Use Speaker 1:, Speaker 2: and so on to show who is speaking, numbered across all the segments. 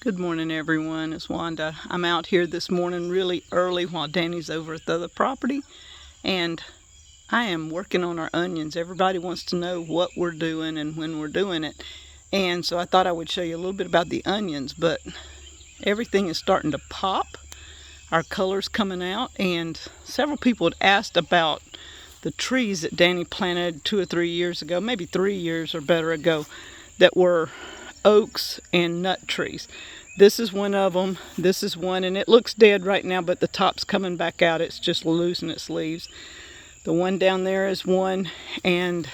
Speaker 1: Good morning, everyone. It's Wanda. I'm out here this morning really early while Danny's over at the other property, and I am working on our onions. Everybody wants to know what we're doing and when we're doing it, and so I thought I would show you a little bit about the onions, but everything is starting to pop. Our color's coming out, and several people had asked about the trees that Danny planted 2 or 3 years ago, maybe 3 years or better ago, that were oaks and nut trees. This is one of them. This is one, and it looks dead right now, but the top's coming back out. It's just losing its leaves. The one down there is one, and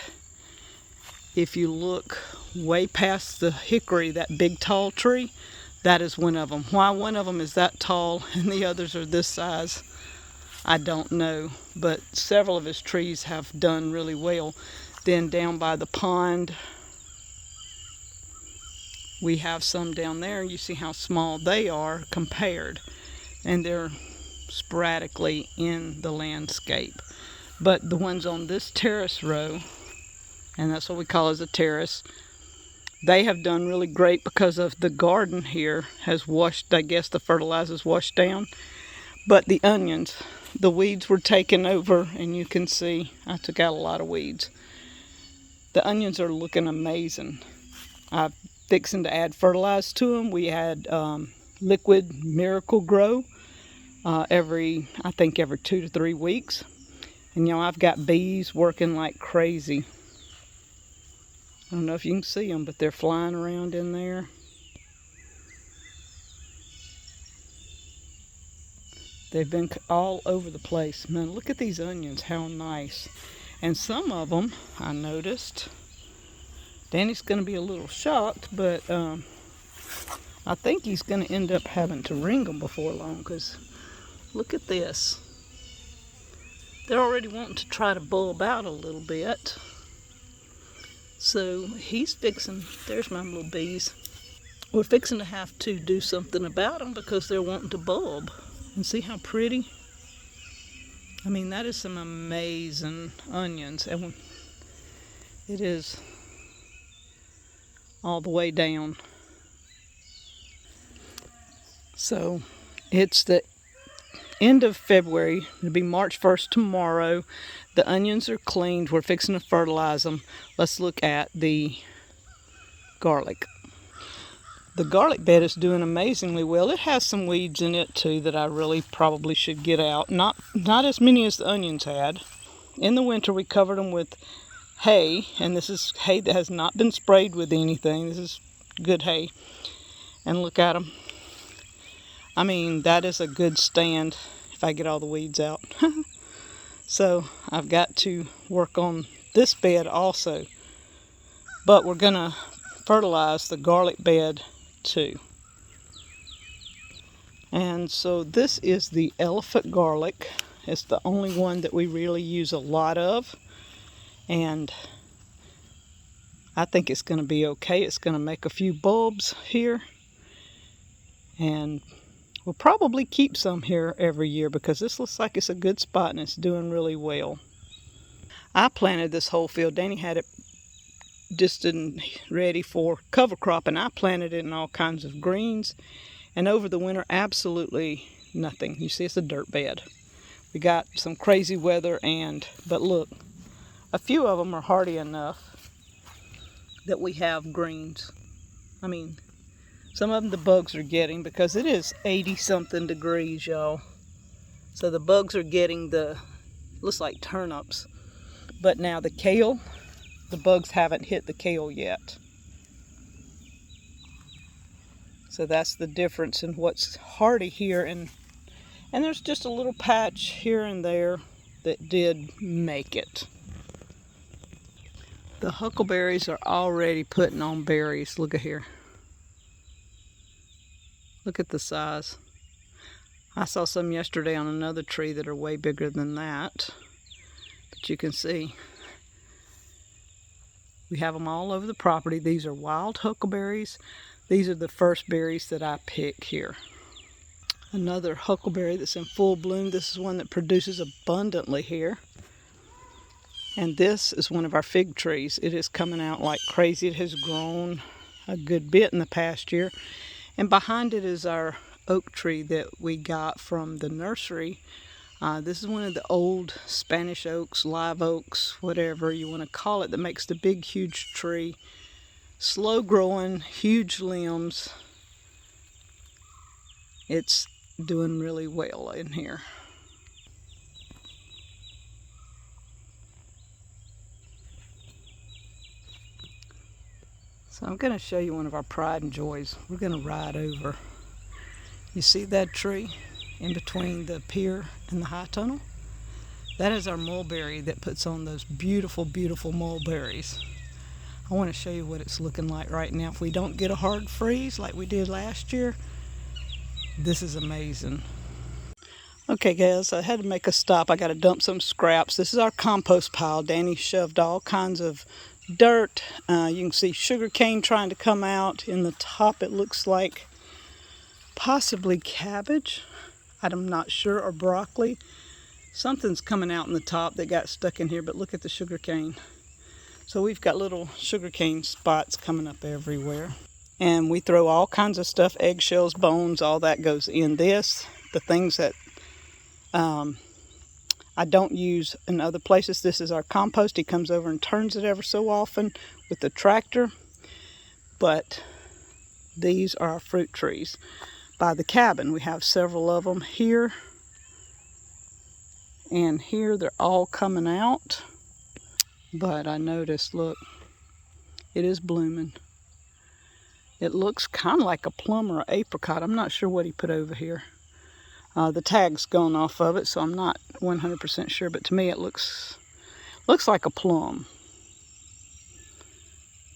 Speaker 1: if you look way past the hickory, that big tall tree, that is one of them. Why one of them is that tall and the others are this size, I don't know, but several of his trees have done really well. Then down by the pond, we have some down there. You see how small they are compared, and they're sporadically in the landscape. But the ones on this terrace row, and that's what we call as a terrace, they have done really great because of the garden here has washed, I guess the fertilizer's washed down. But the onions, the weeds were taken over, and you can see I took out a lot of weeds. The onions are looking amazing. I'm fixing to add fertilizer to them. We had liquid Miracle Grow every 2 to 3 weeks. And I've got bees working like crazy. I don't know if you can see them, but they're flying around in there. They've been all over the place. Man, look at these onions, how nice. And some of them, I noticed, Danny's going to be a little shocked, but I think he's going to end up having to ring them before long, because look at this. They're already wanting to try to bulb out a little bit. So he's fixing, there's my little bees. We're fixing to have to do something about them because they're wanting to bulb. And see how pretty? I mean, that is some amazing onions. And it is all the way down. So it's the end of February. It'll be March 1st tomorrow. The onions are cleaned. We're fixing to fertilize them. Let's look at the garlic. The garlic bed is doing amazingly well. It has some weeds in it too that I really probably should get out. Not as many as the onions had. In the winter we covered them with hay, and this is hay that has not been sprayed with anything. This is good hay. And look at them. I mean, that is a good stand if I get all the weeds out. So I've got to work on this bed also. But we're going to fertilize the garlic bed too. And so this is the elephant garlic. It's the only one that we really use a lot of. And I think it's going to be okay. It's going to make a few bulbs here. And we'll probably keep some here every year because this looks like it's a good spot and it's doing really well. I planted this whole field. Danny had it just ready for cover crop, and I planted it in all kinds of greens. And over the winter, absolutely nothing. You see, it's a dirt bed. We got some crazy weather, but look, a few of them are hardy enough that we have greens. I mean, some of them the bugs are getting because it is 80-something degrees, y'all. So the bugs are getting looks like turnips. But now the kale, the bugs haven't hit the kale yet. So that's the difference in what's hardy here. And there's just a little patch here and there that did make it. The huckleberries are already putting on berries. Look at here. Look at the size. I saw some yesterday on another tree that are way bigger than that. But you can see we have them all over the property. These are wild huckleberries. These are the first berries that I pick here. Another huckleberry that's in full bloom. This is one that produces abundantly here. And this is one of our fig trees. It is coming out like crazy. It has grown a good bit in the past year. And behind it is our oak tree that we got from the nursery. This is one of the old Spanish oaks, live oaks, whatever you want to call it, that makes the big, huge tree. Slow growing, huge limbs. It's doing really well in here. So I'm going to show you one of our pride and joys. We're going to ride over. You see that tree in between the pier and the high tunnel? That is our mulberry that puts on those beautiful, beautiful mulberries. I want to show you what it's looking like right now. If we don't get a hard freeze like we did last year, this is amazing. Okay guys, I had to make a stop. I got to dump some scraps. This is our compost pile. Danny shoved all kinds of dirt. You can see sugar cane trying to come out. In the top it looks like possibly cabbage. I'm not sure, or broccoli. Something's coming out in the top that got stuck in here, but look at the sugar cane. So we've got little sugar cane spots coming up everywhere. And we throw all kinds of stuff, eggshells, bones, all that goes in this. The things that I don't use in other places. This is our compost. He comes over and turns it ever so often with the tractor. But these are our fruit trees. By the cabin, we have several of them here. And here they're all coming out. But I noticed, look, it is blooming. It looks kind of like a plum or an apricot. I'm not sure what he put over here. The tag's gone off of it, so I'm not 100% sure. But to me, it looks like a plum.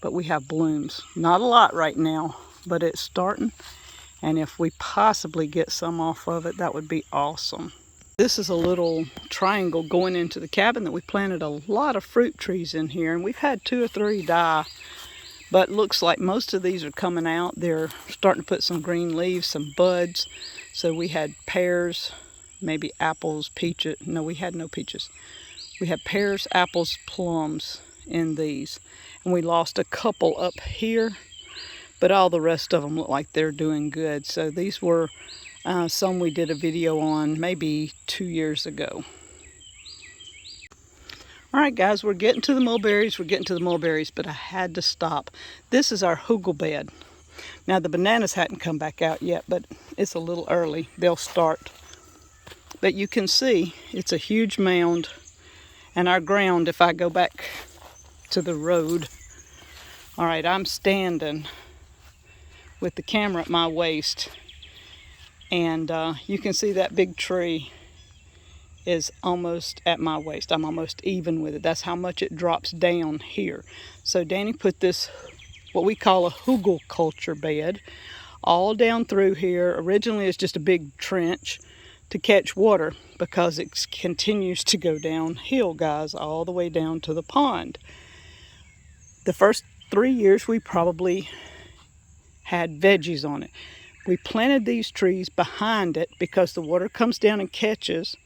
Speaker 1: But we have blooms. Not a lot right now, but it's starting. And if we possibly get some off of it, that would be awesome. This is a little triangle going into the cabin that we planted a lot of fruit trees in here. And we've had 2 or 3 die. But looks like most of these are coming out. They're starting to put some green leaves, some buds. So we had pears, maybe apples, peaches. No, we had no peaches. We had pears, apples, plums in these. And we lost a couple up here. But all the rest of them look like they're doing good. So these were some we did a video on maybe 2 years ago. All right, guys, we're getting to the mulberries. But I had to stop. This is our Huckleberry. Now, the bananas hadn't come back out yet, but it's a little early. They'll start. But you can see it's a huge mound. And our ground, if I go back to the road, all right, I'm standing with the camera at my waist. And you can see that big tree is almost at my waist. I'm almost even with it. That's how much it drops down here. So Danny put this, what we call a hugelculture bed, all down through here. Originally it's just a big trench to catch water because it continues to go downhill, guys, all the way down to the pond. The first 3 years we probably had veggies on it. We planted these trees behind it because the water comes down and catches,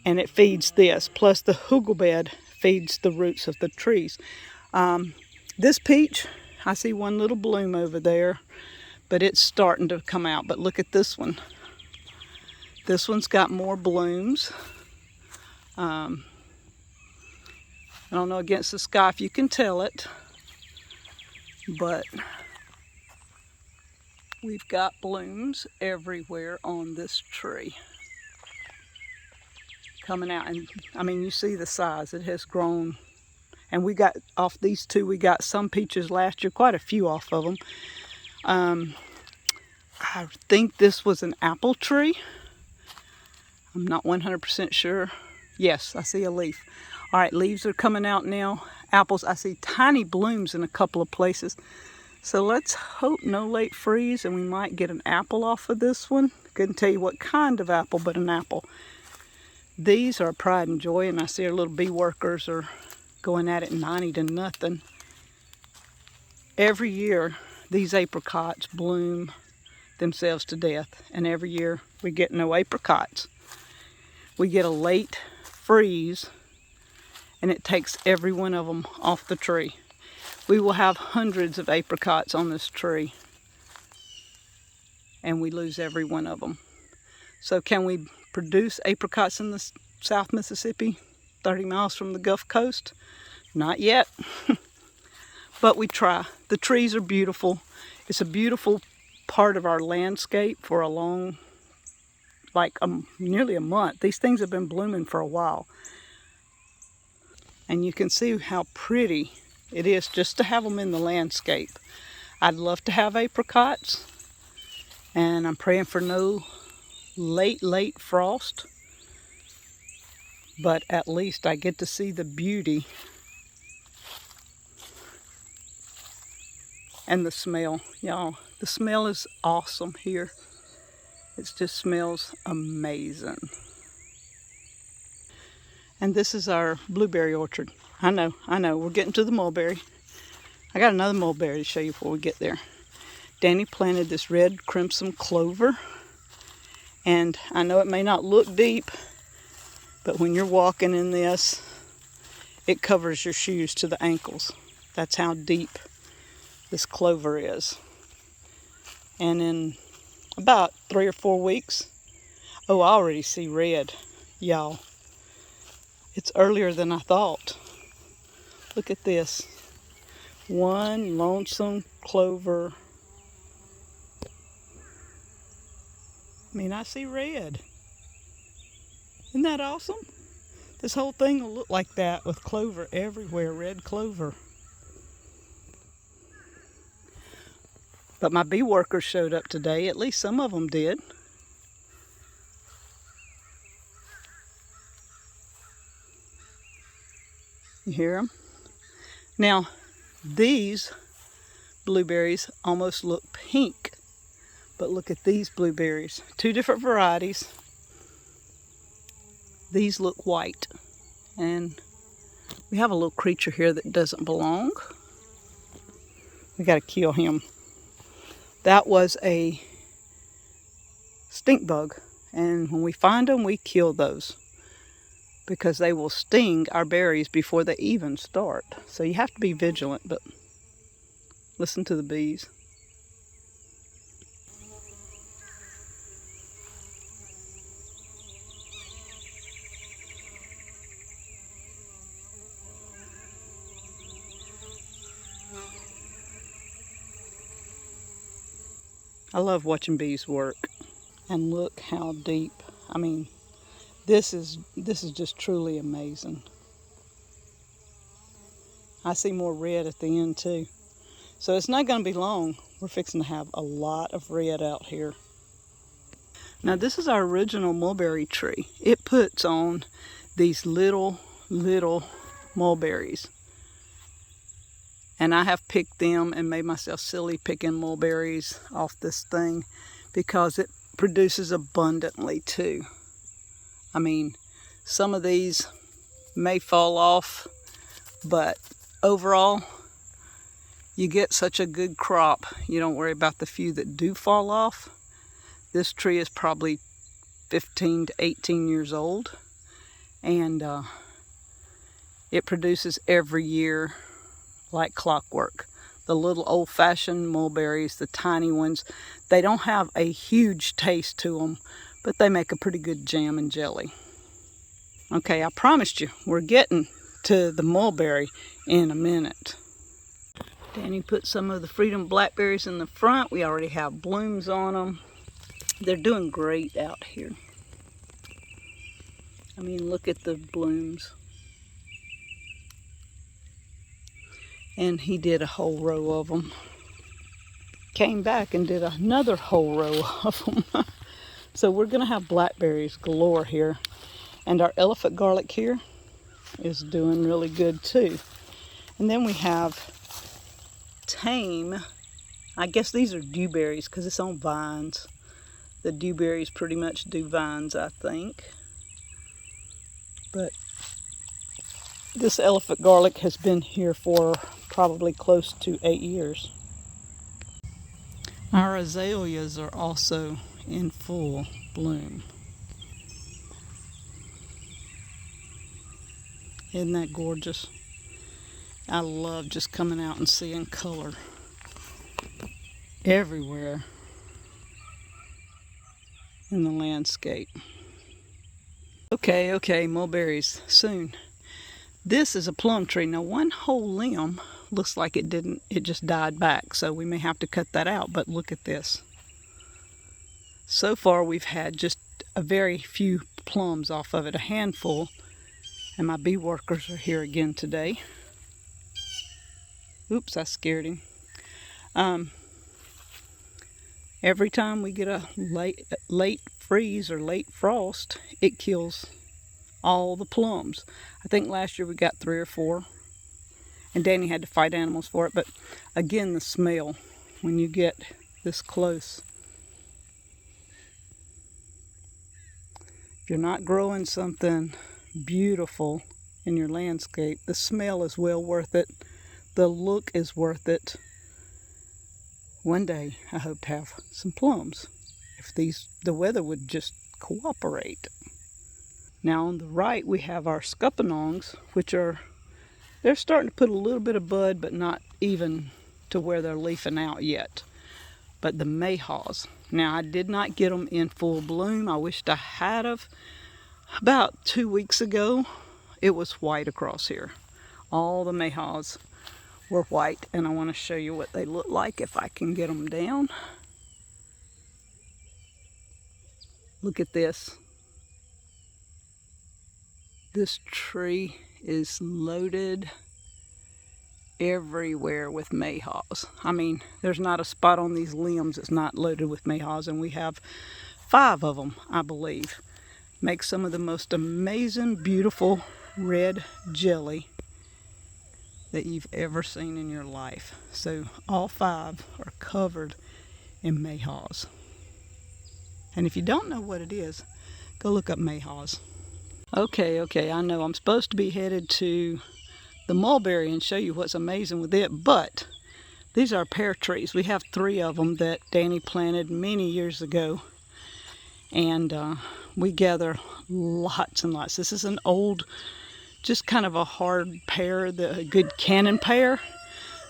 Speaker 1: and it feeds this. Plus the Huckleberry feeds the roots of the trees. This peach, I see one little bloom over there, but it's starting to come out. But look at this one. This one's got more blooms. I don't know against the sky if you can tell it, but we've got blooms everywhere on this tree coming out. And I mean, you see the size, it has grown. And we got off these 2, we got some peaches last year, quite a few off of them. I think this was an apple tree. I'm not 100% sure. Yes, I see a leaf. All right, leaves are coming out now. Apples, I see tiny blooms in a couple of places. So let's hope no late freeze and we might get an apple off of this one. Couldn't tell you what kind of apple, but an apple. These are pride and joy, and I see our little bee workers are going at it 90 to nothing. Every year, these apricots bloom themselves to death, and every year we get no apricots. We get a late freeze, and it takes every one of them off the tree. We will have hundreds of apricots on this tree. and we lose every one of them. So can we produce apricots in the South Mississippi, 30 miles from the Gulf Coast? Not yet, but we try. The trees are beautiful. It's a beautiful part of our landscape for a long, like nearly a month. These things have been blooming for a while. And you can see how pretty it is just to have them in the landscape. I'd love to have apricots, and I'm praying for no late frost, but at least I get to see the beauty and the smell. Y'all, the smell is awesome here. It just smells amazing. And this is our blueberry orchard. I know, we're getting to the mulberry. I got another mulberry to show you before we get there. Danny planted this red crimson clover. And I know it may not look deep, but when you're walking in this, it covers your shoes to the ankles. That's how deep this clover is. And in about 3 or 4 weeks, oh, I already see red, y'all. It's earlier than I thought. Look at this. One lonesome clover. I mean, I see red. Isn't that awesome? This whole thing will look like that with clover everywhere, red clover. But my bee workers showed up today. At least some of them did. You hear them? Now, these blueberries almost look pink, but look at these blueberries. 2 different varieties. These look white, and we have a little creature here that doesn't belong. We got to kill him. That was a stink bug, and when we find them, we kill those, because they will sting our berries before they even start. So you have to be vigilant, but listen to the bees. I love watching bees work. And look how deep. I mean, this is just truly amazing. I see more red at the end too. So it's not going to be long. We're fixing to have a lot of red out here. Now this is our original mulberry tree. It puts on these little mulberries. And I have picked them and made myself silly picking mulberries off this thing because it produces abundantly too. I mean, some of these may fall off, but overall, you get such a good crop. You don't worry about the few that do fall off. This tree is probably 15 to 18 years old, and it produces every year like clockwork. The little old-fashioned mulberries, the tiny ones, they don't have a huge taste to them, but they make a pretty good jam and jelly. Okay, I promised you, we're getting to the mulberry in a minute. Danny put some of the Freedom Blackberries in the front. We already have blooms on them. They're doing great out here. I mean, look at the blooms. And he did a whole row of them. Came back and did another whole row of them. So we're gonna have blackberries galore here. And our elephant garlic here is doing really good too. And then we have tame, I guess these are dewberries because it's on vines. The dewberries pretty much do vines, I think. But this elephant garlic has been here for probably close to 8 years. Our azaleas are also in full bloom. Isn't that gorgeous? I love just coming out and seeing color everywhere. in the landscape. Okay, mulberries soon. This is a plum tree. Now one whole limb looks like it just died back, so we may have to cut that out, but look at this. So far we've had just a very few plums off of it, a handful, and my bee workers are here again today. Oops, I scared him. Every time we get a late freeze or late frost, it kills all the plums. I think last year we got 3 or 4, and Danny had to fight animals for it. But again, the smell when you get this close. If you're not growing something beautiful in your landscape, the smell is well worth it. The look is worth it. One day I hope to have some plums if the weather would just cooperate. Now on the right we have our scuppernongs, which they're starting to put a little bit of bud, but not even to where they're leafing out yet. But the Mayhaws, now I did not get them in full bloom. I wished I had of. About 2 weeks ago it was white across here. All the Mayhaws were white, and I want to show you what they look like if I can get them down. Look at this. This tree is loaded everywhere with Mayhaws. I mean, there's not a spot on these limbs that's not loaded with Mayhaws, and we have 5 of them, I believe. Make some of the most amazing, beautiful red jelly that you've ever seen in your life. So all 5 are covered in Mayhaws. And if you don't know what it is, go look up Mayhaws. Okay, I know I'm supposed to be headed to the mulberry and show you what's amazing with it, but these are pear trees. We have 3 of them that Danny planted many years ago, and we gather lots and lots. This is an old, just kind of a hard pear, a good cannon pear.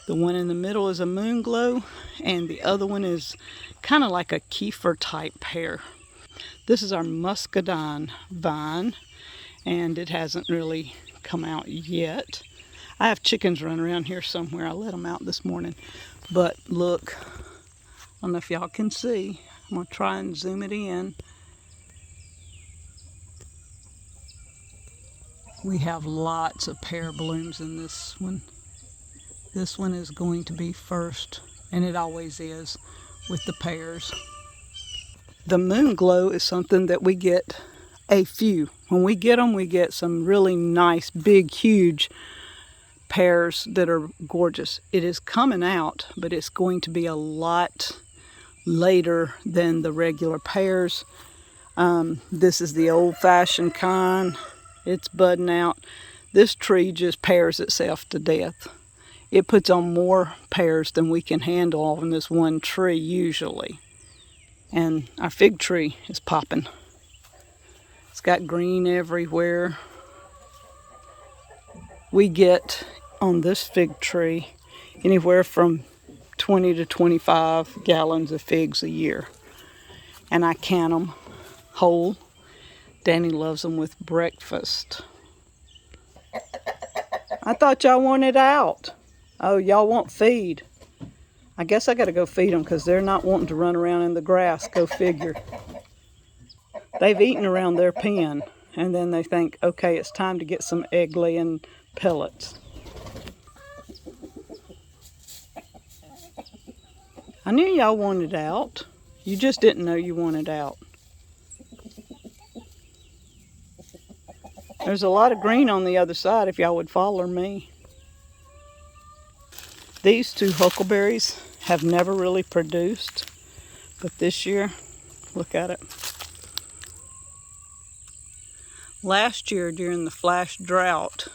Speaker 1: The one in the middle is a moon glow, and the other one is kind of like a kefir type pear. This is our muscadine vine, and it hasn't really come out yet. I have chickens running around here somewhere. I let them out this morning. But look, I don't know if y'all can see. I'm going to try and zoom it in. We have lots of pear blooms in this one. This one is going to be first, and it always is with the pears. The moon glow is something that we get a few. When we get them, we get some really nice, big, huge pears that are gorgeous. It is coming out, but it's going to be a lot later than the regular pears. This is the old-fashioned kind. It's budding out. This tree just pears itself to death. It puts on more pears than we can handle on this one tree usually. And our fig tree is popping. It's got green everywhere. We get on this fig tree anywhere from 20 to 25 gallons of figs a year. And I can them whole. Danny loves them with breakfast. I thought y'all wanted out. Oh, y'all want feed. I guess I got to go feed them because they're not wanting to run around in the grass. Go figure. They've eaten around their pen, and then they think, okay, it's time to get some egg-laying pellets. I knew y'all wanted out. You just didn't know you wanted out. There's a lot of green on the other side if y'all would follow me. These 2 huckleberries have never really produced, but this year, look at it. Last year during the flash drought,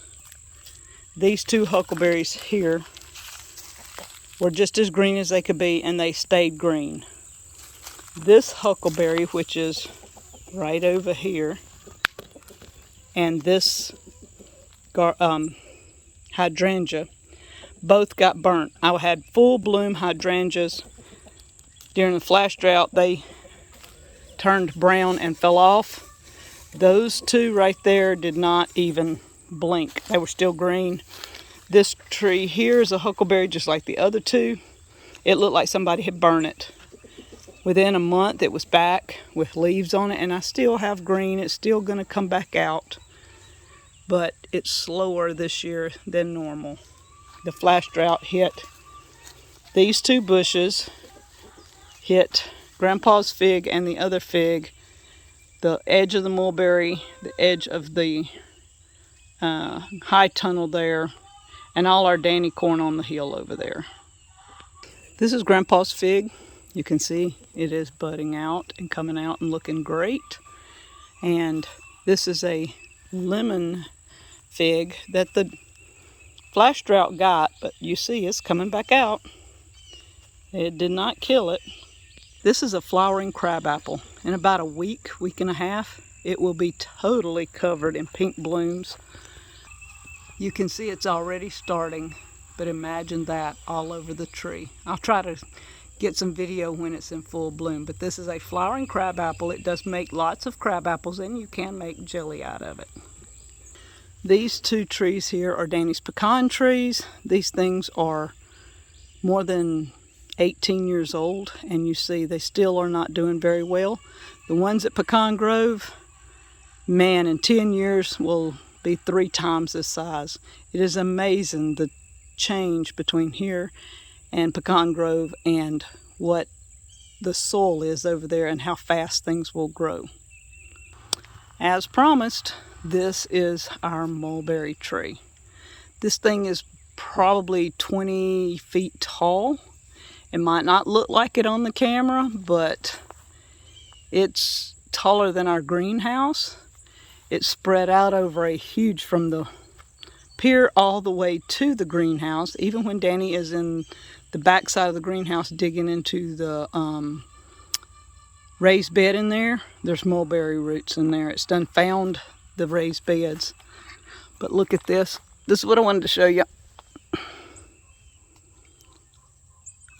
Speaker 1: these 2 huckleberries here were just as green as they could be, and they stayed green. This huckleberry, which is right over here, and this hydrangea, both got burnt. I had full bloom hydrangeas during the flash drought. They turned brown and fell off. Those two right there did not even blink. They were still green. This tree here is a huckleberry just like the other two. It looked like somebody had burned it. Within a month it was back with leaves on it, and I still have green. It's still going to come back out, but it's slower this year than normal. The flash drought hit these two bushes, hit Grandpa's fig and the other fig, the edge of the mulberry, the edge of the high tunnel there, and all our Danny corn on the hill over there. This is Grandpa's fig. You can see it is budding out and coming out and looking great. And this is a lemon fig that the flash drought got, but you see it's coming back out. It did not kill it. This is a flowering crabapple. In about a week, week and a half, it will be totally covered in pink blooms. You can see it's already starting, but imagine that all over the tree. I'll try to get some video when it's in full bloom, but this is a flowering crabapple. It does make lots of crabapples, and you can make jelly out of it. These two trees here are Danny's pecan trees. These things are more than 18 years old, and you see they still are not doing very well. The ones at Pecan Grove, man, in 10 years will be 3 times this size. It is amazing the change between here and Pecan Grove and what the soil is over there and how fast things will grow. As promised, this is our mulberry tree. This thing is probably 20 feet tall. It might not look like it on the camera, but it's taller than our greenhouse. It's spread out over a huge, from the pier all the way to the greenhouse. Even when Danny is in the back side of the greenhouse digging into the raised bed in there, there's mulberry roots in there. It's done found the raised beds. But look at this. This is what I wanted to show you.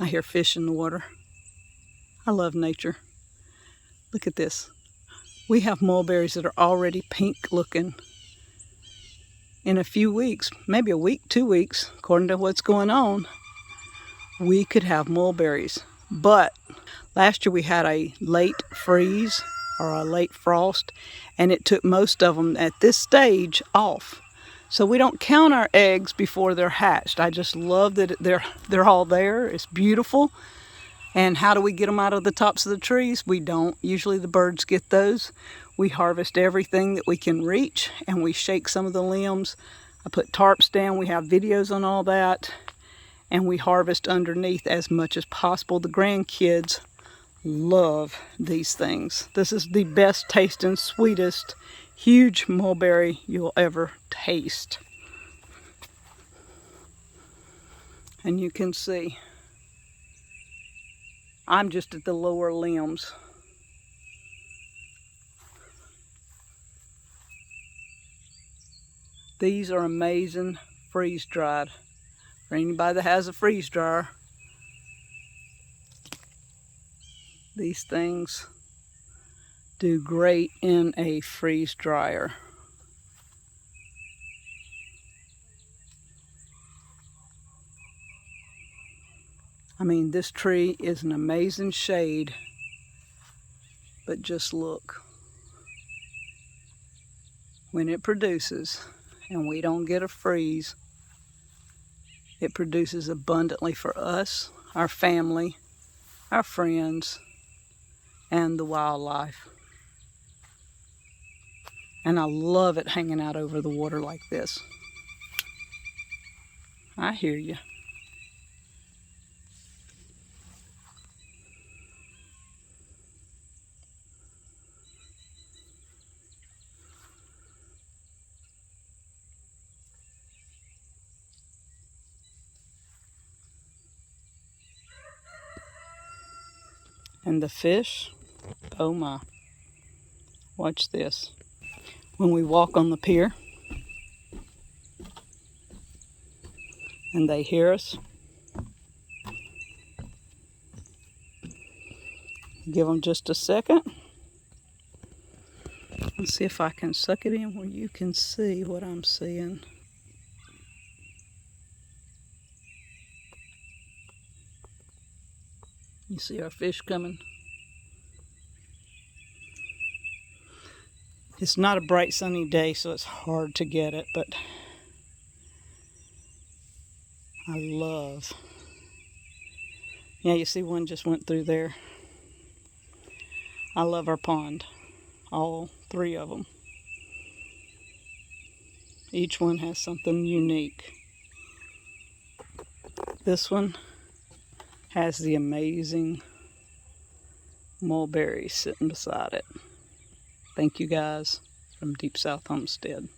Speaker 1: I hear fish in the water. I love nature. Look at this. We have mulberries that are already pink looking. In a few weeks, maybe a week, 2 weeks, according to what's going on, we could have mulberries. But last year we had a late freeze or a late frost, and it took most of them at this stage off. So we don't count our eggs before they're hatched. I just love that they're all there. It's beautiful. And how do we get them out of the tops of the trees? We don't. Usually the birds get those. We harvest everything that we can reach, and we shake some of the limbs. I put tarps down. We have videos on all that. And we harvest underneath as much as possible. The grandkids love these things. This is the best tasting, sweetest, huge mulberry you'll ever taste. And you can see I'm just at the lower limbs. These are amazing freeze dried. For anybody that has a freeze dryer, these things do great in a freeze dryer. I mean, this tree is an amazing shade, but just look. When it produces, and we don't get a freeze, it produces abundantly for us, our family, our friends, and the wildlife. And I love it hanging out over the water like this. I hear you. And the fish, oh my. Watch this. When we walk on the pier and they hear us, give them just a second. Let's see if I can suck it in where you can see what I'm seeing. You see our fish coming? It's not a bright sunny day, so it's hard to get it, but I love. Yeah, you see one just went through there. I love our pond, all 3 of them. Each one has something unique. This one has the amazing mulberry sitting beside it. Thank you guys from Deepsouth Homestead.